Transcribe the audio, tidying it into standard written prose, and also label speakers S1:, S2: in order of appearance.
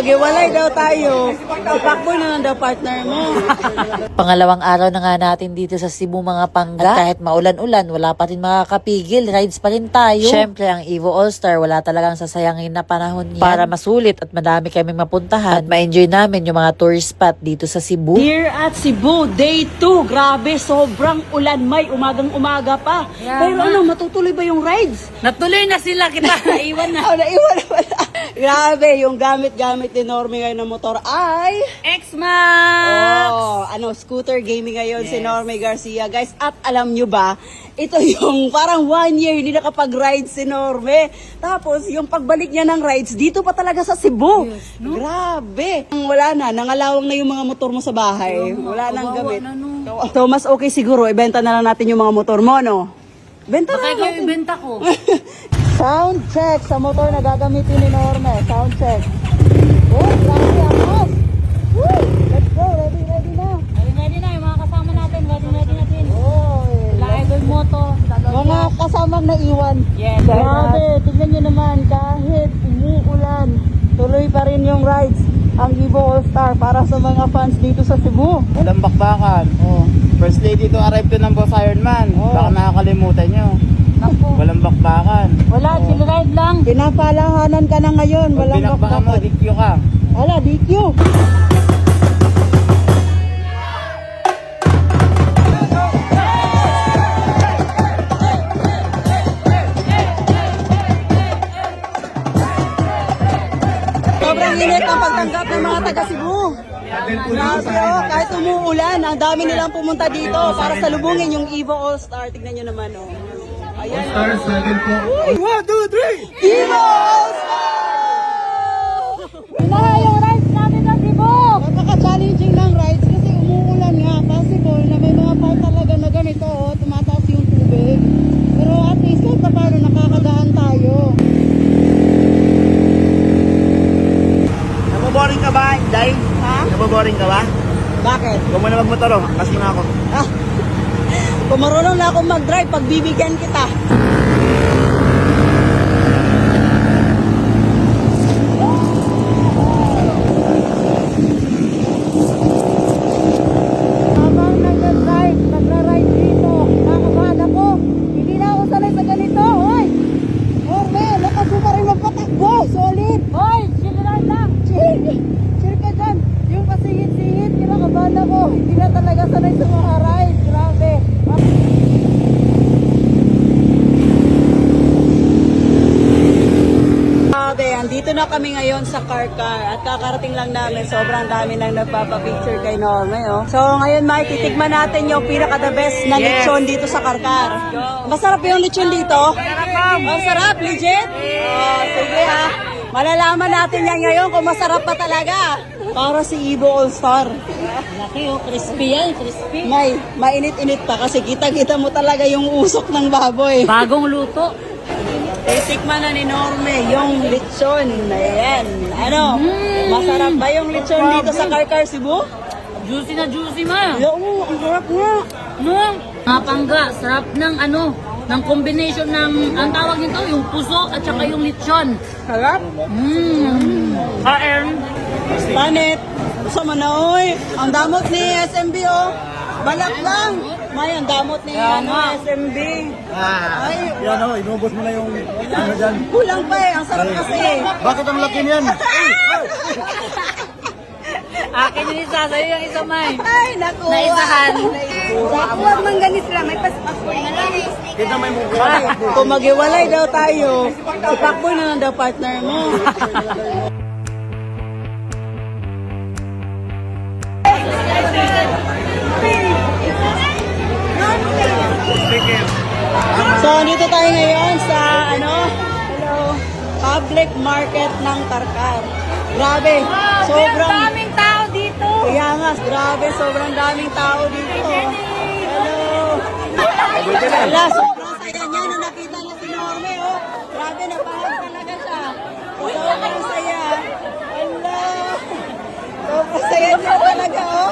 S1: Maghiwalay daw tayo. Si Pakboy na lang daw partner mo.
S2: Pangalawang araw na nga natin dito sa Cebu mga pangga. At kahit maulan-ulan, wala pa rin makakapigil. Rides pa rin tayo. Syempre, ang Evo All-Star, wala talagang sasayangin na panahon yan. Para masulit at madami kaming mapuntahan. At ma-enjoy namin yung mga tourist spot dito sa Cebu.
S1: Here at Cebu, day 2. Grabe, sobrang ulan. May umagang-umaga pa. Pero ano, matutuloy ba yung rides?
S3: Natuloy na sila kita. Naiwan na.
S1: Naiwan na wala. Grabe, yung gamit ni Normie ngayon ng motor ay...
S3: X-Max!
S1: Scooter gaming ngayon si Normie Garcia. Guys, at alam nyo ba, ito yung parang 1 year hindi nakapag-ride si Normie. Tapos, yung pagbalik niya ng rides, dito pa talaga sa Cebu. Yes, no? Grabe. Wala na, nangalawang na yung mga motor mo sa bahay. Wala nang gamit. So, mas okay siguro, ibenta na lang natin yung mga motor mo, no? Benta na natin.
S3: Ibenta ko.
S1: Sound check sa motor na gagamitin ni Norme. Sound check. Oh, grabe ang Woo! Let's go. Ready na.
S3: Ready na. Yung mga kasama natin. Ready natin.
S1: Oh,
S3: Idol Moto.
S1: mga kasamang naiwan.
S3: Yes.
S1: Grabe. Tignan nyo naman. Kahit umuulan, tuloy pa rin yung rides. Ang Evo All-Star para sa mga fans dito sa Cebu.
S4: Walang bakbakan.
S1: Oh.
S4: First lady to arrive to ng Boss Ironman. Baka nakakalimutan nyo. Walang bakbakan.
S3: Wala, chill ride lang.
S1: Pinapalahanan ka na ngayon.
S4: Pag
S1: Walang
S4: binakbakan mo,
S1: bakbakan.
S4: DQ ka.
S1: Wala, DQ. Sobrang init ang pagtanggap ng mga taga Cebu. Grabe, kahit umuulan, ang dami nilang pumunta dito para salubungin yung Evo All-Star. Tignan nyo naman, oh. Ayan.
S5: Stars natin po.
S4: 1, 2, 3!
S1: Evo All-Star!
S3: Wala yung rides natin sa Cebu.
S1: Napaka-challenging ng rides kasi umuulan nga. Possible na may mga part talaga na ganito, oh, tumataas yung tubig. Pero at least kahit pa paano nakakadaan tayo.
S4: Naboboring ka ba, Day?
S1: Ha?
S4: Naboboring ka ba?
S1: Bakit?
S4: Huwag mo na magmotor, oh. Kasi nga ako.
S1: Ah, kung marunong na akong mag-drive, pagbibigyan kita. Habang nagra-ride dito, nakakabahan ako. Hindi na ako sanay sa ganito, hoy! Orme, lakas mo pa rin magpatakbo, solid!
S3: Hoy, chill ride lang.
S1: Chill! Chill ka dyan! Yung pasingit-singit, kinakabahan ako. Hindi na talaga sanay sa mga ride, grabe. Grabe, andito na kami ngayon sa Karkar at kakarating lang namin, sobrang dami nang nagpapapicture kay Norme. Oh. So ngayon Mike, titikman natin yung pinaka-the best na lechon dito sa Karkar. Masarap yung lechon dito? Masarap, legit? Oh, sige ha. Malalaman natin yan ngayon kung masarap pa talaga. Para si Evo All-Star.
S3: Laki oh, crispy yan, crispy.
S1: May, mainit-init pa kasi kita-kita mo talaga yung usok ng baboy.
S3: Bagong luto.
S1: Titikman na ni Norme yung lechon. Ayan. Ano? Masarap ba yung lechon dito sa Karkar, Cebu?
S3: Juicy na juicy ma.
S1: Oo, ang sarap nga.
S3: No? Mga pangga, sarap ng ng combination ng, ang tawag nito, yung puso at saka yung lechon.
S1: Sarap.
S3: Kaern.
S1: Panit. Gusto mo na, oy. Ang damot ni SMB, oh. Balak lang. May, ang damot ni SMB. Ay,
S4: Yan o, inubos mo na yung ano dyan.
S1: kulang pa eh. Ang sarap kasi.
S4: Bakit ang laki niyan?
S3: Akin yung isa, sa'yo yung isa, May.
S1: Ay, nakuha.
S3: Naisahan.
S1: Huwag mangganis lang. May paspakoy na lang.
S4: Kita may mukha.
S1: Kung maghiwalay daw tayo, si Pakboy na lang daw partner mo. So, dito tayo ngayon sa, public market ng Karkar. Grabe, sobrang...
S3: daming tao dito.
S1: Kaya nga, grabe, sobrang daming tao dito. Hello! Wala, sobrang saya niya nung nakita niya si Norme, oh. Grabe, napahag talaga siya. Sobrang saya. Hello! Sobrang saya niya talaga, oh.